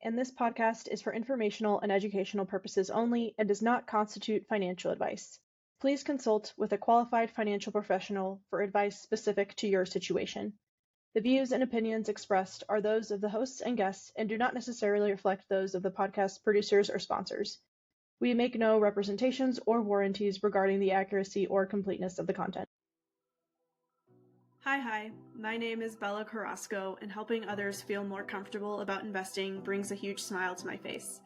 and this podcast is for informational and educational purposes only and does not constitute financial advice. Please consult with a qualified financial professional for advice specific to your situation. The views and opinions expressed are those of the hosts and guests and do not necessarily reflect those of the podcast producers or sponsors. We make no representations or warranties regarding the accuracy or completeness of the content. Hi, my name is Bella Carrasco, and helping others feel more comfortable about investing brings a huge smile to my face.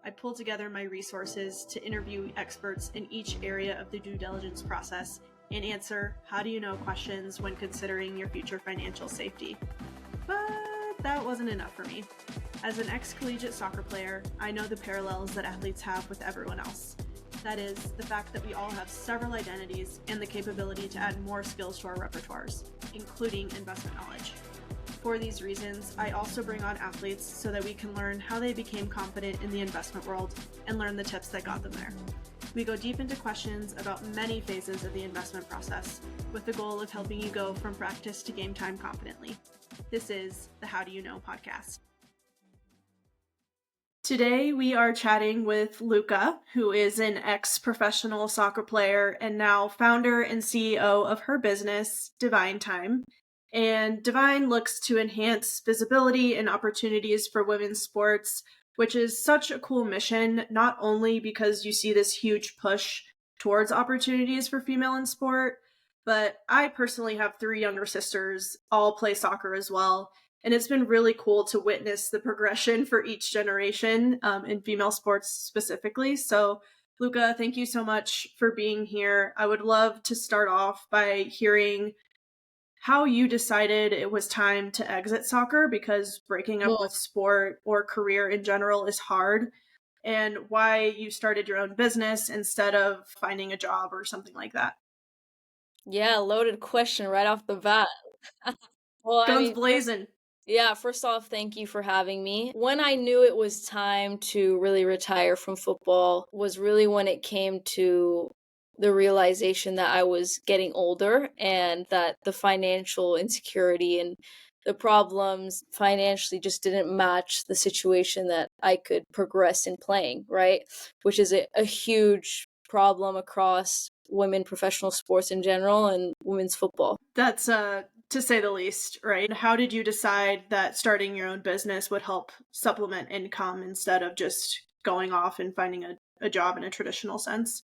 I pull together my resources to interview experts in each area of the due diligence process and answer how do you know questions when considering your future financial safety. But that wasn't enough for me. As an ex-collegiate soccer player, I know the parallels that athletes have with everyone else. That is, the fact that we all have several identities and the capability to add more skills to our repertoires, including investment knowledge. For these reasons, I also bring on athletes so that we can learn how they became confident in the investment world and learn the tips that got them there. We go deep into questions about many phases of the investment process, with the goal of helping you go from practice to game time confidently. This is the How Do You Know podcast. Today we are chatting with Luca, who is an ex-professional soccer player and now founder and CEO of her business, Divine Time. And Divine looks to enhance visibility and opportunities for women's sports, which is such a cool mission, not only because you see this huge push towards opportunities for female in sport, but I personally have 3 younger sisters, all play soccer as well. And it's been really cool to witness the progression for each generation in female sports specifically. So, Luca, thank you so much for being here. I would love to start off by hearing how you decided it was time to exit soccer, because breaking up with sport or career in general is hard, and why you started your own business instead of finding a job or something like that. Yeah, loaded question right off the bat. Well, Guns blazing. Yeah, first off, thank you for having me. When I knew it was time to really retire from football was really when it came to the realization that I was getting older and that the financial insecurity and the problems financially just didn't match the situation that I could progress in playing, right? Which is a huge problem across women professional sports in general and women's football. That's to say the least, right? How did you decide that starting your own business would help supplement income instead of just going off and finding a job in a traditional sense?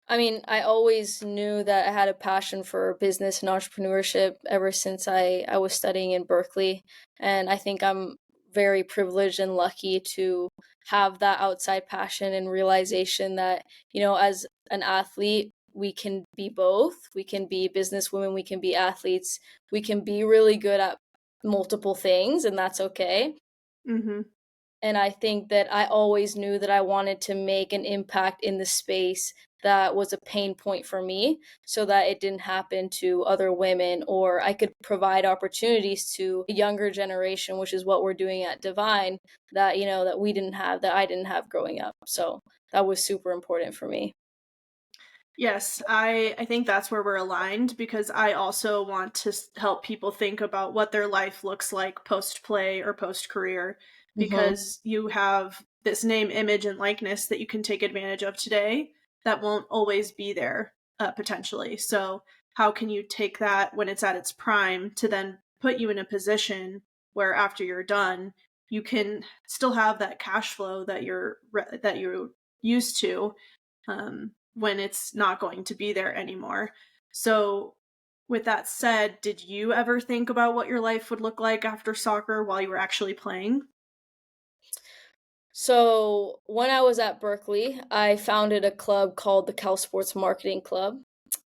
I mean, I always knew that I had a passion for business and entrepreneurship ever since I was studying in Berkeley. And I think I'm very privileged and lucky to have that outside passion and realization that, as an athlete, we can be both. We can be businesswomen, we can be athletes, we can be really good at multiple things, and that's okay. Mm-hmm. And I think that I always knew that I wanted to make an impact in the space that was a pain point for me so that it didn't happen to other women, or I could provide opportunities to a younger generation, which is what we're doing at Divine, that, that we didn't have, that I didn't have growing up. So that was super important for me. Yes, I think that's where we're aligned, because I also want to help people think about what their life looks like post-play or post-career, because you have this name, image, and likeness that you can take advantage of today that won't always be there potentially. So how can you take that when it's at its prime to then put you in a position where after you're done, you can still have that cash flow that you're used to, when it's not going to be there anymore. So with that said, did you ever think about what your life would look like after soccer while you were actually playing? So when I was at Berkeley, I founded a club called the Cal Sports Marketing Club.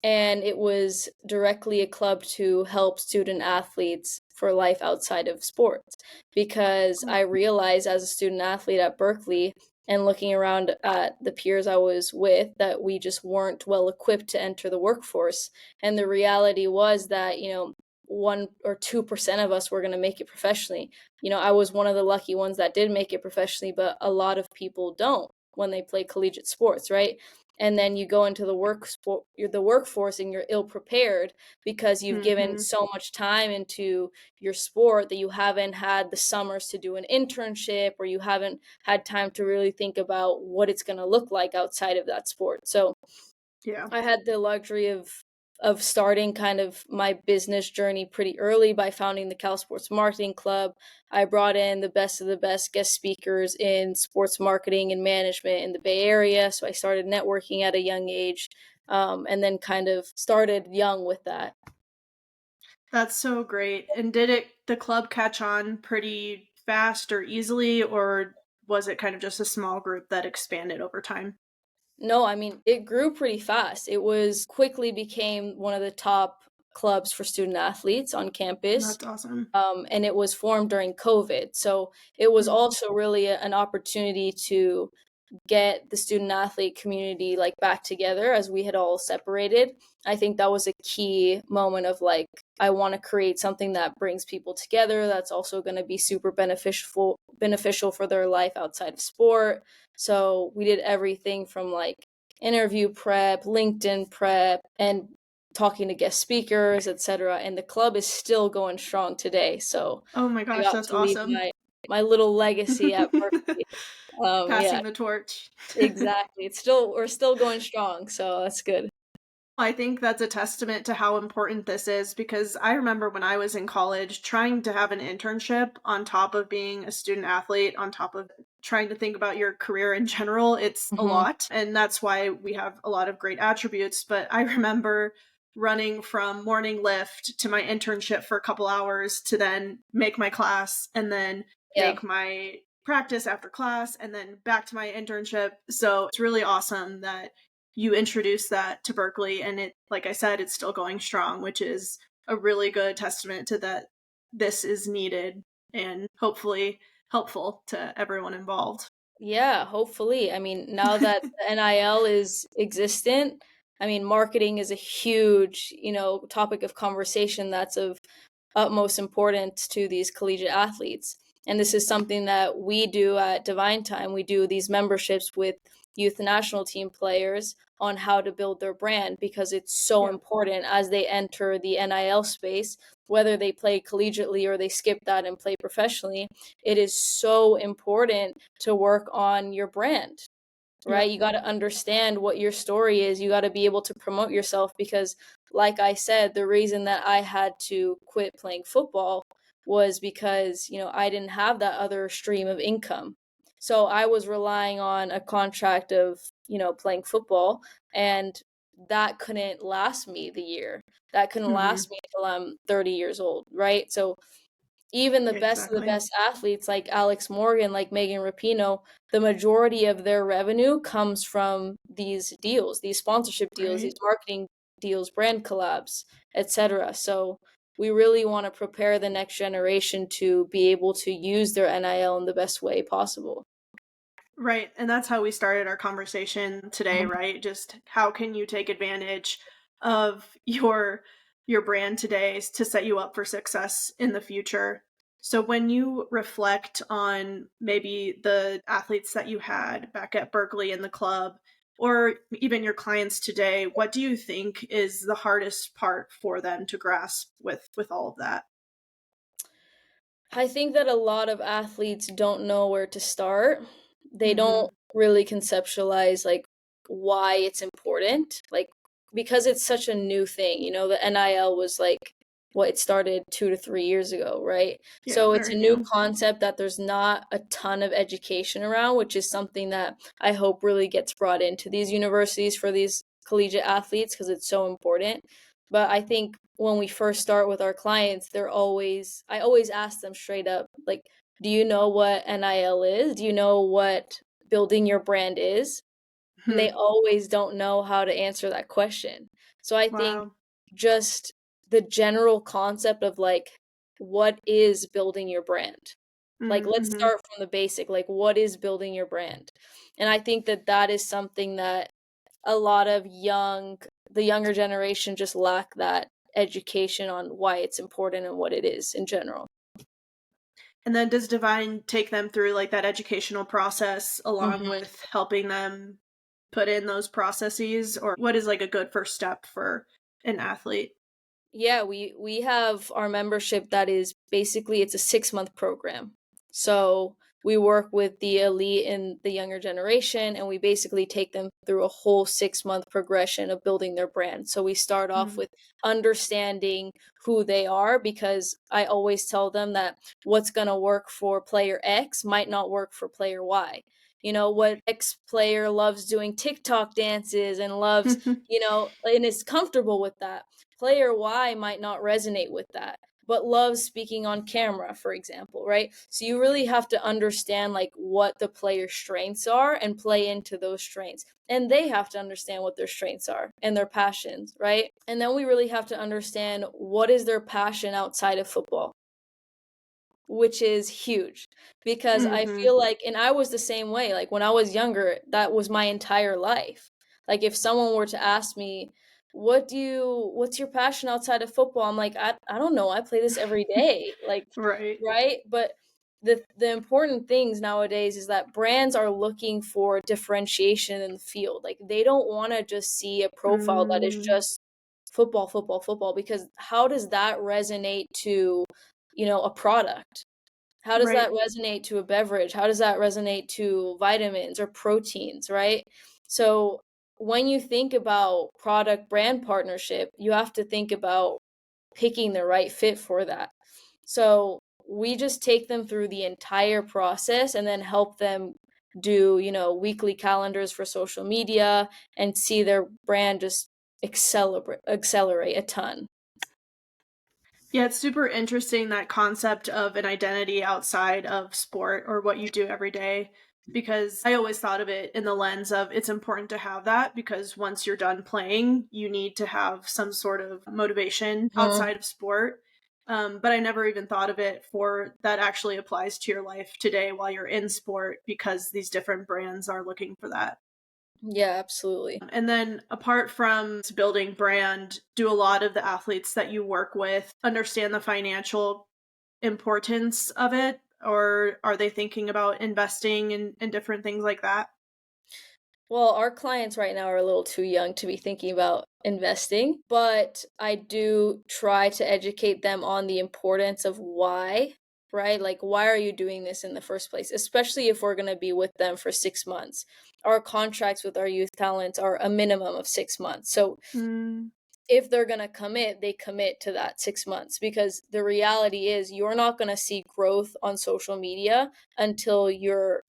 And it was directly a club to help student athletes for life outside of sports, because I realized as a student athlete at Berkeley and looking around at the peers I was with that we just weren't well equipped to enter the workforce. And the reality was that, 1 or 2% of us were going to make it professionally. I was one of the lucky ones that did make it professionally, but a lot of people don't. when they play collegiate sports, right? And then you go into the workforce and you're ill prepared because you've given Mm-hmm. so much time into your sport that you haven't had the summers to do an internship, or you haven't had time to really think about what it's going to look like outside of that sport. So Yeah. I had the luxury of starting kind of my business journey pretty early by founding the Cal Sports Marketing Club. I brought in the best of the best guest speakers in sports marketing and management in the Bay Area. So I started networking at a young age, and then kind of started young with that. That's so great. And did the club catch on pretty fast or easily, or was it kind of just a small group that expanded over time? No, I mean, it grew pretty fast. It was quickly became one of the top clubs for student athletes on campus. That's awesome. And it was formed during COVID. So it was Mm. also really an opportunity to get the student athlete community like back together as we had all separated. I think that was a key moment of like, I want to create something that brings people together, that's also going to be super beneficial for their life outside of sport. So we did everything from like interview prep, LinkedIn prep, and talking to guest speakers, etc. And the club is still going strong today. So Oh my I gosh, got that's to leave awesome. my little legacy at Berkeley. Yeah, Passing the torch. exactly. We're still going strong, so that's good. I think that's a testament to how important this is because I remember when I was in college trying to have an internship on top of being a student athlete, on top of trying to think about your career in general. It's a Mhm. lot. And that's why we have a lot of great attributes. But I remember running from morning lift to my internship for a couple hours to then make my class and then Yeah. make my practice after class and then back to my internship. So it's really awesome that you introduced that to Berkeley and it, like I said, it's still going strong, which is a really good testament to that this is needed and hopefully helpful to everyone involved. Yeah, hopefully. I mean, now that the NIL is existent, I mean, marketing is a huge, topic of conversation that's of utmost importance to these collegiate athletes. And this is something that we do at Divine Time. We do these memberships with youth national team players on how to build their brand because it's so Yeah. important as they enter the NIL space, whether they play collegiately or they skip that and play professionally. It is so important to work on your brand, Yep. right? You got to understand what your story is. You got to be able to promote yourself because, like I said, the reason that I had to quit playing football was because, I didn't have that other stream of income. So I was relying on a contract of, playing football, and that couldn't last me the year. That couldn't Mhm. last me until I'm 30 years old, right? So even the best of the Exactly. best athletes like Alex Morgan, like Megan Rapinoe, the majority of their revenue comes from these deals, these sponsorship deals, these Right. marketing deals, brand collabs, etc. So we really want to prepare the next generation to be able to use their NIL in the best way possible. Right. And that's how we started our conversation today, Mhm. right? Just how can you take advantage of your brand today to set you up for success in the future. So when you reflect on maybe the athletes that you had back at Berkeley in the club or even your clients today, what do you think is the hardest part for them to grasp with all of that? I think that a lot of athletes don't know where to start. They don't Mhm. really conceptualize like why it's important. Like because it's such a new thing, the NIL was like what it started 2 to 3 years ago, right? Yeah, So it's very a new new. concept that there's not a ton of education around, which is something that I hope really gets brought into these universities for these collegiate athletes because it's so important. But I think when we first start with our clients, I always ask them straight up, like, do you know what NIL is? Do you know what building your brand is? And they Hmm. always don't know how to answer that question. So I think Wow. just the general concept of like, what is building your brand? Like, let's Mm-hmm. start from the basic, like, what is building your brand? And I think that that is something that a lot of the younger generation just lack that education on why it's important and what it is in general. And then does Divine take them through like that educational process along Mhm. with helping them put in those processes, or what is like a good first step for an athlete? Yeah, we have our membership that is basically it's a 6-month program. So we work with the elite and the younger generation, and we basically take them through a whole 6-month progression of building their brand. So we start off Mm. with understanding who they are, because I always tell them that what's going to work for player X might not work for player Y. You know, what X player loves doing TikTok dances and loves, and is comfortable with that, player Y might not resonate with that, but loves speaking on camera, for example, right? So you really have to understand like what the player's strengths are and play into those strengths. And they have to understand what their strengths are and their passions, right? And then we really have to understand what is their passion outside of football, which is huge, because I Mhm. feel like, and I was the same way, like when I was younger, that was my entire life. Like if someone were to ask me, what's your passion outside of football? I'm like, I don't know. I play this every day. Like, Right. right? But the important things nowadays is that brands are looking for differentiation in the field. Like they don't want to just see a profile that is Mm. just football, football, football, because how does that resonate to, a product? How does that Right. resonate to a beverage? How does that resonate to vitamins or proteins, right? So when you think about product brand partnership, you have to think about picking the right fit for that. So we just take them through the entire process and then help them do, weekly calendars for social media and see their brand just accelerate a ton. Yeah, it's super interesting that concept of an identity outside of sport or what you do every day, because I always thought of it in the lens of it's important to have that because once you're done playing, you need to have some sort of motivation Mhm. outside of sport. But I never even thought of it for that actually applies to your life today while you're in sport because these different brands are looking for that. Yeah, absolutely. And then apart from building brand, do a lot of the athletes that you work with understand the financial importance of it? Or are they thinking about investing in different things like that? Well, our clients right now are a little too young to be thinking about investing, but I do try to educate them on the importance of why, right? Like, why are you doing this in the first place? Especially if we're going to be with them for 6 months. Our contracts with our youth talents are a minimum of 6 months. So Mm, if they're going to commit, they commit to that 6 months, because the reality is you're not going to see growth on social media until you're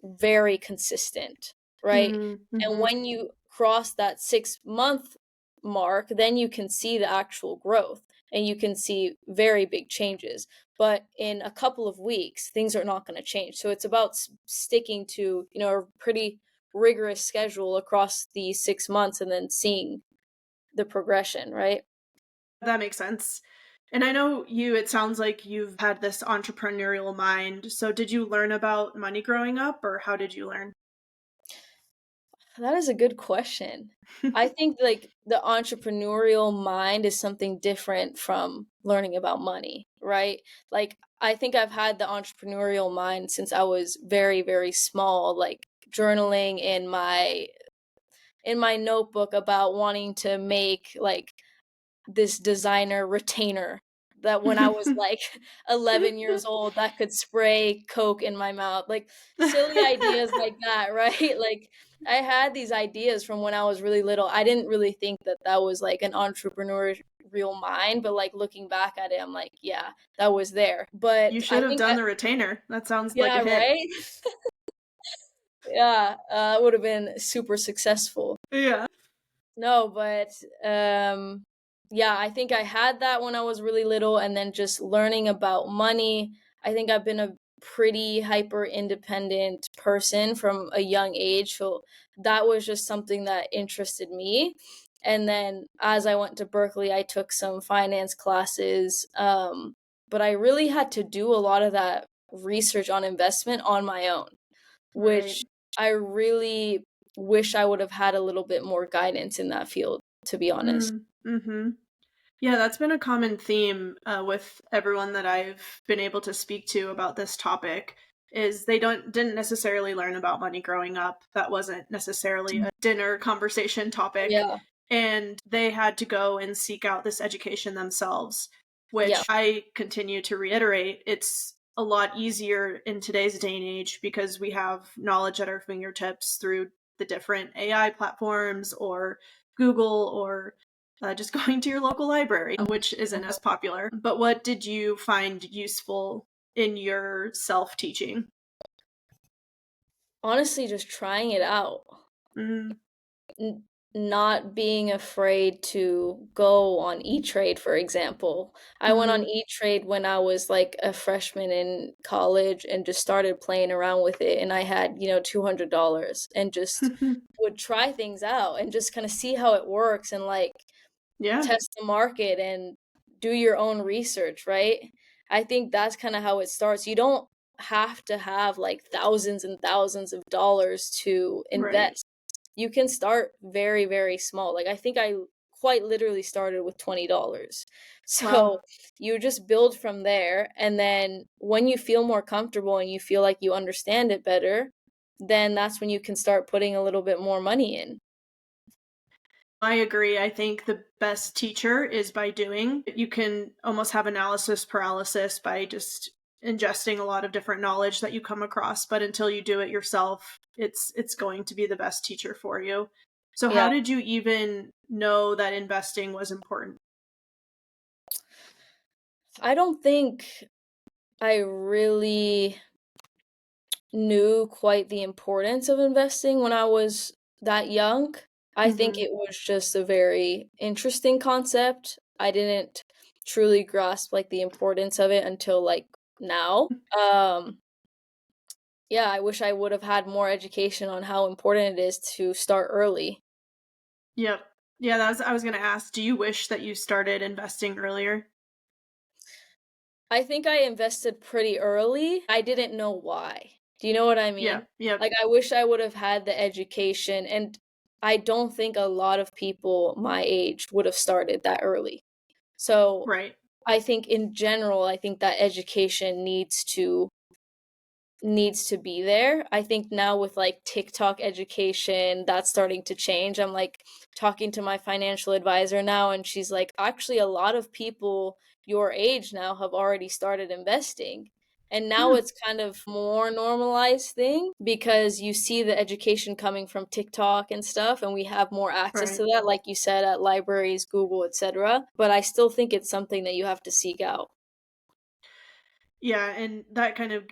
very consistent, right? mm, And mhm. when you cross that 6-month mark, then you can see the actual growth and you can see very big changes. But in a couple of weeks, things are not going to change. So it's about sticking to, a pretty rigorous schedule across the 6 months and then seeing the progression, right? That makes sense. And I know you, it sounds like you've had this entrepreneurial mind. So did you learn about money growing up, or how did you learn? That is a good question. I think like the entrepreneurial mind is something different from learning about money, right? Like I think I've had the entrepreneurial mind since I was very, very small, like journaling in my notebook about wanting to make like this designer retainer that when I was like 11 years old that could spray coke in my mouth. Like silly ideas like that, right? Like I had these ideas from when I was really little. I didn't really think that that was like an entrepreneurial mind, but like looking back at it, I'm like, yeah, that was there. You But I should have think done the retainer. That sounds like a yeah, hit. right? Yeah, it would have been super successful. Yeah. No, but yeah, I think I had that when I was really little, and then just learning about money. I think I've been a pretty hyper independent person from a young age, so that was just something that interested me. And then as I went to Berkeley, I took some finance classes, but I really had to do a lot of that research on investment on my own, Right. which I really wish I would have had a little bit more guidance in that field, to be honest. Mm, mhm. Yeah, that's been a common theme with everyone that I've been able to speak to about this topic. Is they didn't necessarily learn about money growing up. That wasn't necessarily a dinner conversation topic, Yeah. and they had to go and seek out this education themselves. Yeah. Which I continue to reiterate, it's a lot easier in today's day and age because we have knowledge at our fingertips through the different AI platforms or Google or just going to your local library, which isn't as popular. But what did you find useful in your self teaching? Honestly, just trying it out. Mm, N Not being afraid to go on E-Trade, for example. I went on mm. E-Trade when I was, like, a freshman in college and just started playing around with it, and I had, $200 and just would try things out and just kinda see how it works and, like, Yeah, test the market and do your own research, right? I think that's kinda how it starts. You don't have to have, like, thousands and thousands of dollars to right. invest. You can start very, very small. Like, I think I quite literally started with $20. Wow. So, you just build from there, and then when you feel more comfortable and you feel like you understand it better, then that's when you can start putting a little bit more money in. I agree. I think the best teacher is by doing. You can almost have analysis paralysis by just ingesting a lot of different knowledge that you come across, but until you do it yourself, it's going to be the best teacher for you. So how Yeah. did you even know that investing was important? I don't think I really knew quite the importance of investing when I was that young. I think Mhm. it was just a very interesting concept. I didn't truly grasp like the importance of it until like now. Yeah, I wish I would have had more education on how important it is to start early. Yep. Yeah, that was I was gonna ask, do you wish that you started investing earlier? I think I invested pretty early. I didn't know why. Do you know what I Yeah, mean? yep, Like, I wish I would have had the education, and I don't think a lot of people my age would have started that early. So, right. I think in general, I think that education needs to be there. I think now with like TikTok education, that's starting to change. I'm like talking to my financial advisor now, and she's like, actually, a lot of people your age now have already started investing. And now Hmm, it's kind of more normalized thing because you see the education coming from TikTok and stuff, and we have more access right. to that, like you said, at libraries, Google, etc. But I still think it's something that you have to seek out. Yeah, and that kind of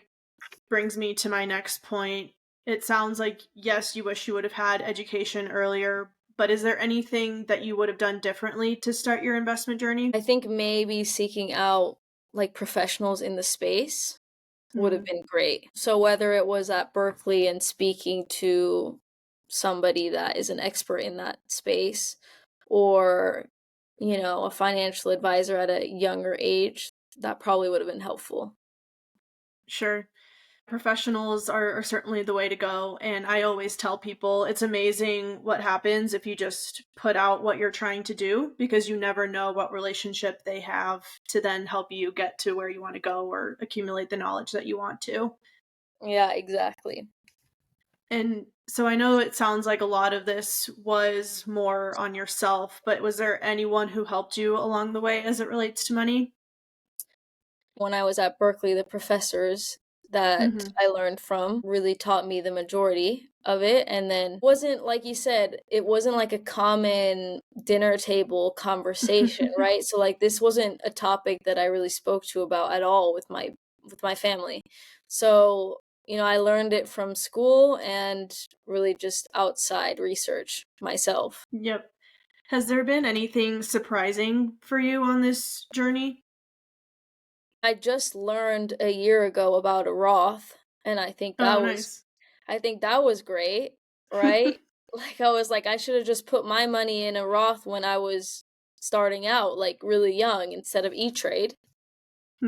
brings me to my next point. It sounds like, yes, you wish you would have had education earlier, but is there anything that you would have done differently to start your investment journey? I think maybe seeking out like professionals in the space would have Mm, been great. So whether it was at Berkeley and speaking to somebody that is an expert in that space or a financial advisor at a younger age, that probably would have been helpful. sure. Professionals are certainly the way to go. And I always tell people it's amazing what happens if you just put out what you're trying to do because you never know what relationship they have to then help you get to where you want to go or accumulate the knowledge that you want to. Yeah, exactly. And so I know it sounds like a lot of this was more on yourself, but was there anyone who helped you along the way as it relates to money? When I was at Berkeley, the professors that Hmm. I learned from really taught me the majority of it. And then wasn't like you said, it wasn't like a common dinner table conversation, right? So like this wasn't a topic that I really spoke to about at all with my family. So, I learned it from school and really just outside research myself. Yep. Has there been anything surprising for you on this journey? I just learned a year ago about a Roth, and Oh, nice. I think that was great, right? Like, I was like, I should have just put my money in a Roth when I was starting out, like, really young instead of E-Trade.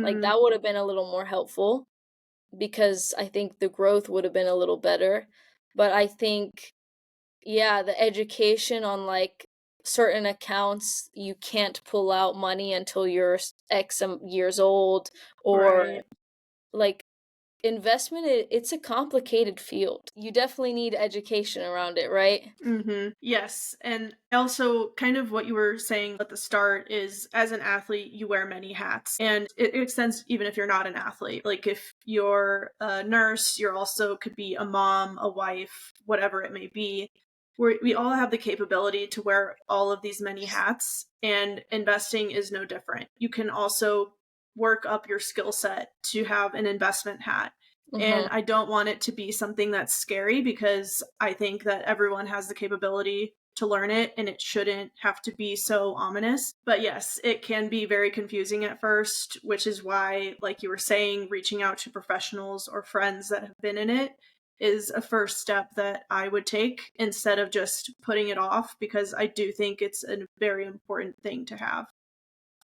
Like, Hmm. that would have been a little more helpful because I think the growth would have been a little better. But I think, yeah, the education on, like, certain accounts you can't pull out money until you're X years old, or Right. like investment, it's a complicated field. You definitely need education around it, right? Yes. And also, kind of what you were saying at the start is as an athlete, you wear many hats. And it extends even if you're not an athlete. Like if you're a nurse, you're also could be a mom, a wife, whatever it may be. We all have the capability to wear all of these many hats, and investing is no different. You can also work up your skill set to have an investment hat. And Mhm. I don't want it to be something that's scary because I think that everyone has the capability to learn it and it shouldn't have to be so ominous. But yes, it can be very confusing at first, which is why, like you were saying, reaching out to professionals or friends that have been in it is a first step that I would take instead of just putting it off, because I do think it's a very important thing to have.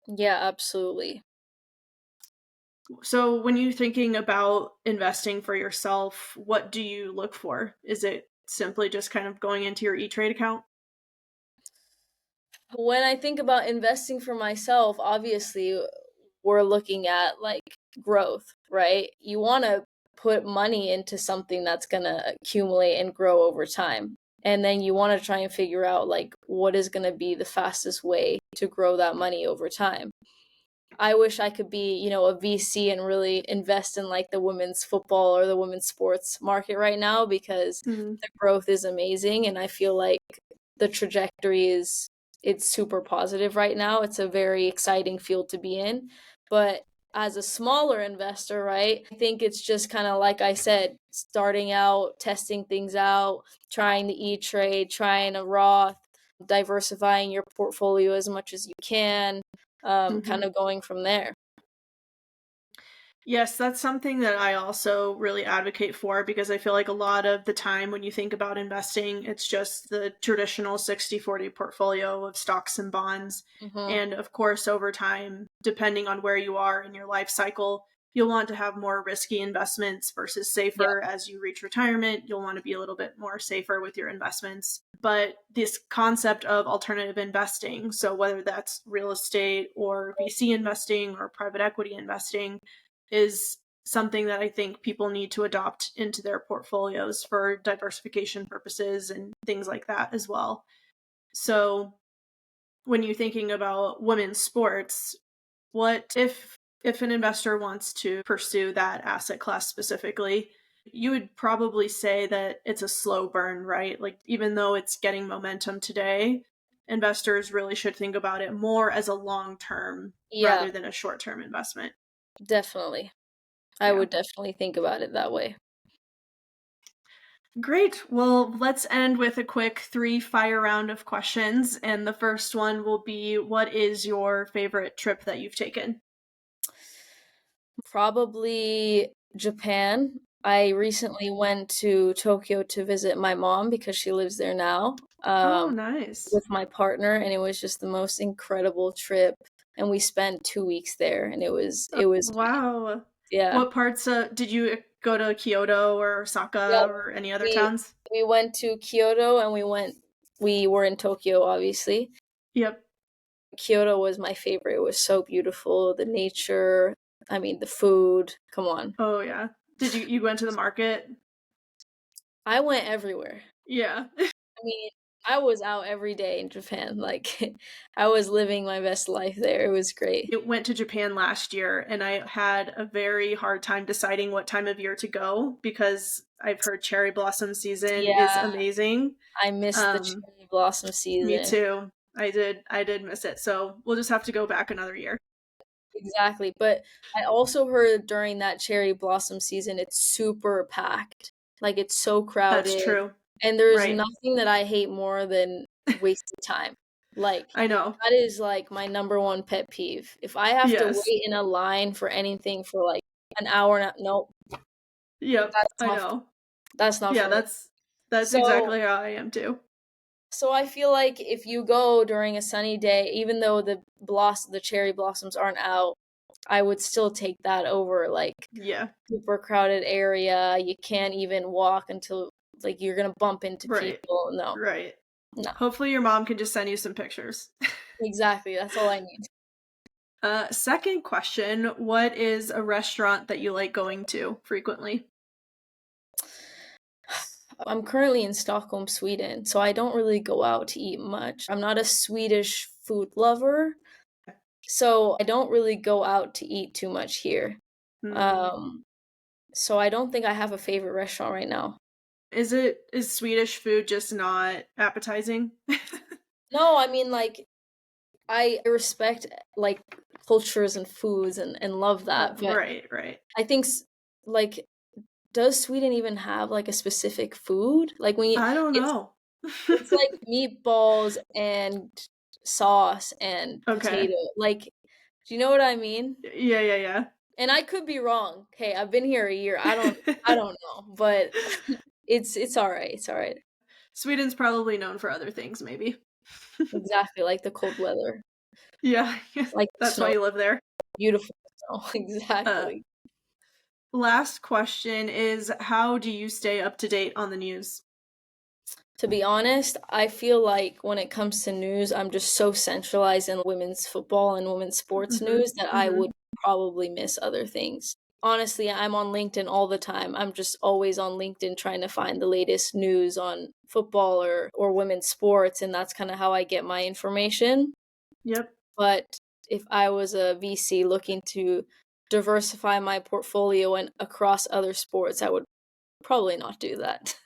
Yeah, absolutely. So, when you're thinking about investing for yourself, what do you look for? Is it simply just kind of going into your E Trade account? When I think about investing for myself, obviously we're looking at like growth, right? You want to put money into something that's going to accumulate and grow over time. And then you want to try and figure out like what is going to be the fastest way to grow that money over time. I wish I could be, a VC and really invest in like the women's football or the women's sports market right now, because Mhm. the growth is amazing and I feel like the trajectory is it's super positive right now. It's a very exciting field to be in. But as a smaller investor, right? I think it's just kind of like I said, starting out, testing things out, trying the E-Trade, trying a Roth, diversifying your portfolio as much as you can, kind Mhm. of going from there. Yes, that's something that I also really advocate for, because I feel like a lot of the time when you think about investing, it's just the traditional 60/40 portfolio of stocks and bonds. Hmm. And of course, over time, depending on where you are in your life cycle, you'll want to have more risky investments versus Yeah. safer. As you reach retirement, you'll want to be a little bit more safer with your investments. But this concept of alternative investing, so whether that's real estate or VC investing or private equity investing, is something that I think people need to adopt into their portfolios for diversification purposes and things like that as well. So, when you're thinking about women's sports, what if an investor wants to pursue that asset class specifically, you would probably say that it's a slow burn, right? Like even though it's getting momentum today, investors really should think about it more as a long-term Yeah, rather than a short-term investment. definitely. I Yeah. would definitely think about it that way. Great. Well, let's end with a quick three fire round of questions. And the first one will be, what is your favorite trip that you've taken? Probably Japan. I recently went to Tokyo to visit my mom because she lives there now, Oh, nice. with my partner, and it was just the most incredible trip. And we spent 2 weeks there, and it was Wow. yeah. What parts did you go to Kyoto or Osaka Yep. or any other We towns? we went to Kyoto and we were in Tokyo, obviously. Yep. Kyoto was my favorite. It was so beautiful, the nature, I mean, the food. Come on. Oh, yeah. Did you went to the market? I went everywhere. Yeah. I mean, I was out every day in Japan. Like, I was living my best life there. It was great. It went to Japan last year and I had a very hard time deciding what time of year to go because I've heard cherry blossom season is Yeah, amazing. I missed the Um, cherry blossom Me season. too. I did miss it. So we'll just have to go back another year. Exactly. But I also heard during that cherry blossom season, it's super packed. Like, it's so That's crowded. true. And there's Right. nothing that I hate more than wasted time. Like, I know. that is like my number one pet peeve. If I have to Yes. wait in a line for anything for like an hour, nope, Yep. that's I not know. that's not Yeah, for me. that's So exactly how I am too. so I feel like if you go during a sunny day, even though the cherry blossoms aren't out, I would still take that over like Yeah. super crowded area. You can't even walk until like you're gonna bump into Right. people. No. Right. No. Hopefully your mom can just send you some pictures. Exactly, that's all I need. Second question, what is a restaurant that you like going to frequently? I'm currently in Stockholm, Sweden, so I don't really go out to eat much. I'm not a Swedish food lover, so I don't really go out to eat too much here. Hmm. Um, so I don't think I have a favorite restaurant right now. Is Swedish food just not appetizing? No, I mean, like, I respect, like, cultures and foods and love that, but Right, right. I think like, does Sweden even have, like, a specific food? Like, when you I don't it's know. it's like meatballs and sauce and Okay. potato, like, do you know what I mean? Yeah, yeah, yeah. And I could be wrong. Hey, I've been here a year, I don't know, but it's alright, it's alright. Sweden's probably known for other things, maybe. Exactly, like the cold weather, Yeah, like the that's why snow, you live there. beautiful snow, Uh, exactly. Last question is how do you stay up to date on the news? To be honest, I feel like when it comes to news, I'm just so centralized in women's football and women's sports Mhm, news that I would mhm. probably miss other things. Honestly, I'm on LinkedIn all the time. I'm just always on LinkedIn trying to find the latest news on football or women's sports, and that's kind of how I get my information. Yep. But if I was a VC looking to diversify my portfolio and across other sports, I would probably not do that.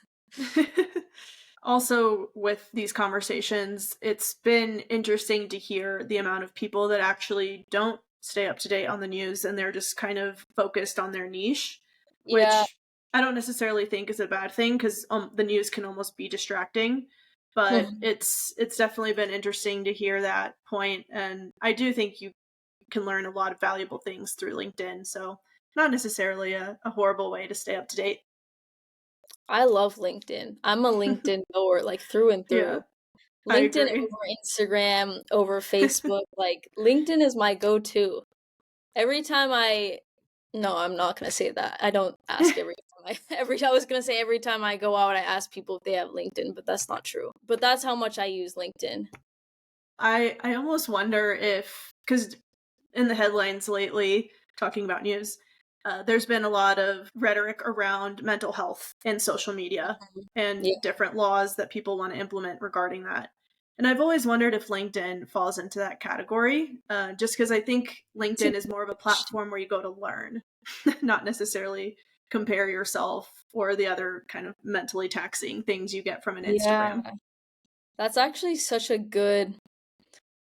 Also, with these conversations, it's been interesting to hear the amount of people that actually don't stay up to date on the news and they're just kind of focused on their niche, Yeah. which I don't necessarily think is a bad thing because the news can almost be distracting. But it's definitely been interesting to hear that point, and I do think you can learn a lot of valuable things through LinkedIn. So not necessarily a horrible way to stay up to date. I love LinkedIn. I'm a LinkedIn goer, like, through and Yeah, through. I LinkedIn agree. over Instagram, over Facebook, like, LinkedIn is my go-to. Every time I No, I'm not gonna say that. I don't ask every time I every I was gonna say every time I go out, I ask people if they have LinkedIn, but that's not true. But that's how much I use LinkedIn. I almost wonder if because in the headlines lately, talking about news, there's been a lot of rhetoric around mental health and social media Mhm. Yeah. and different laws that people want to implement regarding that. And I've always wondered if LinkedIn falls into that category, just because I think It's a LinkedIn is more of a platform where you go to learn, not necessarily compare yourself or the other kind of mentally taxing things you get from an Yeah. Instagram. That's actually such a good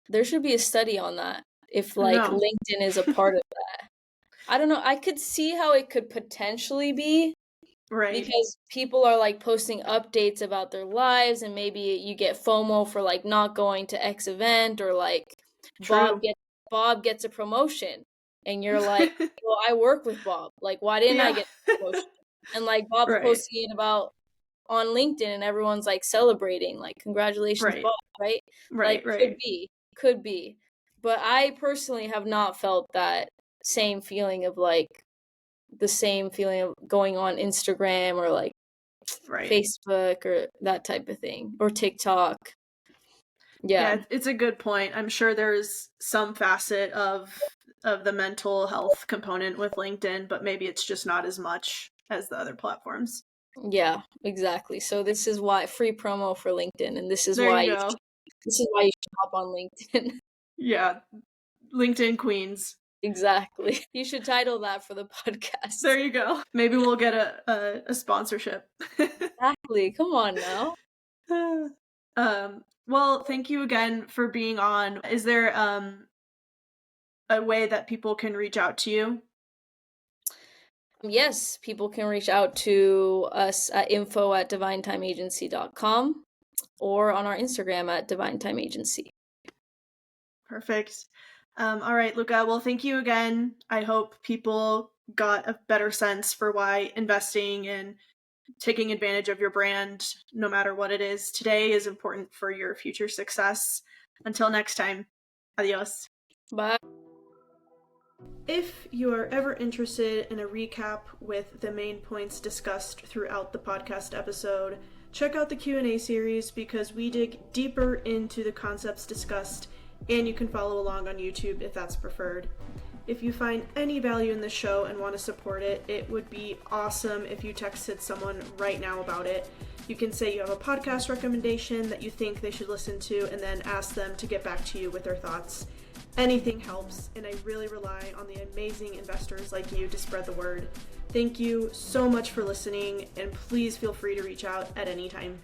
there should be a study on that, if, I like, know. LinkedIn is a part of I don't know, I could see how it could potentially be, Right. because people are, like, posting updates about their lives, and maybe you get FOMO for, like, not going to X event, or, like, Bob True. get Bob gets a promotion, and you're like, "Well, I work with Bob, like, why didn't I Yeah. get the promotion?" And, like, Bob's Right. posting it about on LinkedIn, and everyone's, like, celebrating, like, "Congratulations, Right. Bob," right? Right, Like, could right. be, could be. But I personally have not felt that same feeling of, like, the same feeling of going on Instagram or, like, Right. Facebook or that type of thing, or TikTok. Yeah, Yeah. it's a good point. I'm sure there's some facet of the mental health component with LinkedIn, but maybe it's just not as much as the other platforms. Yeah, exactly. So this is why free promo for LinkedIn, and There you go. this is why you should hop on LinkedIn. Yeah, LinkedIn queens. Exactly. You should title that for the There podcast. you go. Maybe we'll get a sponsorship. Exactly. Come on now. Well, thank you again for being on. Is there a way that people can reach out to you? Yes, people can reach out to us at info@divinetimeagency.com or on our Instagram at divinetimeagency. Perfect. All right, Luca. Well, thank you again. I hope people got a better sense for why investing and taking advantage of your brand, no matter what it is today, is important for your future success. Until next time, adios. Bye. If you are ever interested in a recap with the main points discussed throughout the podcast episode, check out the Q&A series because we dig deeper into the concepts discussed, and you can follow along on YouTube if that's preferred. If you find any value in the show and want to support it, it would be awesome if you texted someone right now about it. You can say you have a podcast recommendation that you think they should listen to and then ask them to get back to you with their thoughts. Anything helps, and I really rely on the amazing investors like you to spread the word. Thank you so much for listening, and please feel free to reach out at any time.